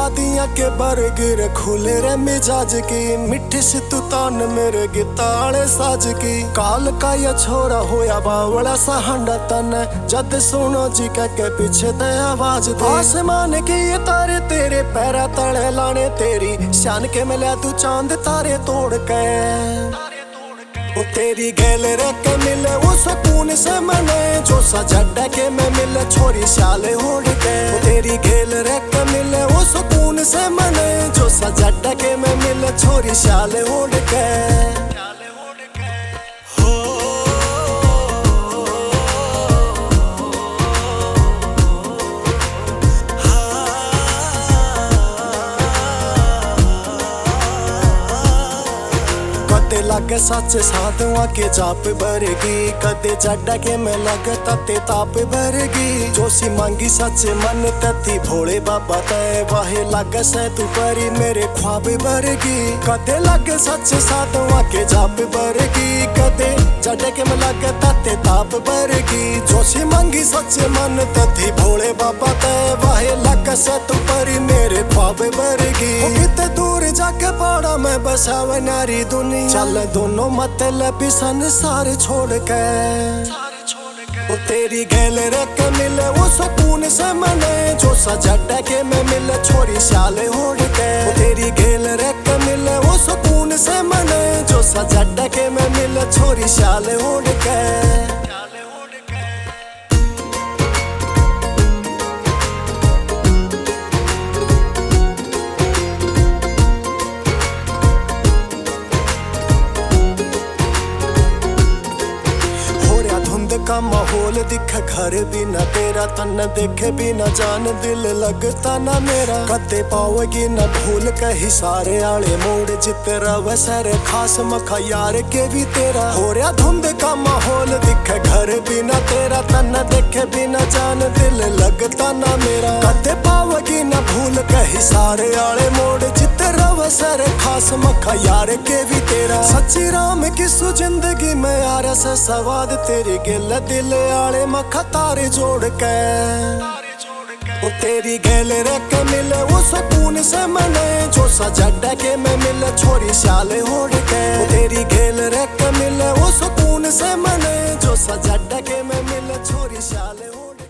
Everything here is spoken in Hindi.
वादियां के बरगिर खुले रे मिजाज की मिठी सी तू तान मेरे गिताले साज की काल का या छोरा होया बावड़ा सा हंडा तन जद सुनो जी के पीछे ते आवाज दे आसमान की ये तारे तेरे पैरा तले लाने तेरी शान के मिला तू चांद तारे तोड़ के वो तेरी गैल रख मिले वो सुकून से मने जो सजड्डा के में मिले छोरी शाले उड़ के वो तेरी गैल रख मिले वो सुकून से मने जो सजड्डा के में मिले छोरी शाले उड़ के लगे सच साधुआ के जाप भरेगी कदे जड्डा के में लगता ते ताप भरेगी जोशी मांगी सच मन तथी भोले बाबा तय वाहे लगे से तू परी मेरे ख्वाब भरेगी कदे लगे सच साधुआ के जाप भरेगी कदे जड्डा के में लगता ते ताप भरेगी जोशी मांगी सच मन तथी भोले बाबा तय वाहे लगे से तू परी मेरे ख्वाब भरेगी कितने दूर जाके पड़ा मैं बसावे नारी दुनिया चल दोनों मतलब संसार छोड़ के वो तेरी गैल रख मिले वो सुकून से मने जो सजड्डा के में मिले छोरी शाले उड़ के वो तेरी गैल रख मिले वो सुकून से मने जो सजड्डा के में मिले छोरी शाले उड़ के का माहौल दिखे घर भी न तेरा तन देखे भी न जान दिल लगता न मेरा कदे पाओगी न भूल कही सारे आले मोड़ जिते रवे सर खास मखा यार के भी तेरा हो रहा धुंध का माहौल दिखे घर भी न तेरा तन देखे भी न जान दिल लगता न मेरा कदे पाओगी न भूल कही सारे आले मोड़ जिते रवे सर खास मखा यार के भी तेरा सच्ची राम की सु जिंदगी में यार से सवाद तेरी गिल दिल आले मखा तारे जोड़ के वो तेरी गैल रख मिले वो सुकून से मने जो सजड्डा के में मिले छोरी शाले उड़ के वो तेरी गैल रख मिले वो सुकून से मने जो सजड्डा के में मिले छोरी शाले उड़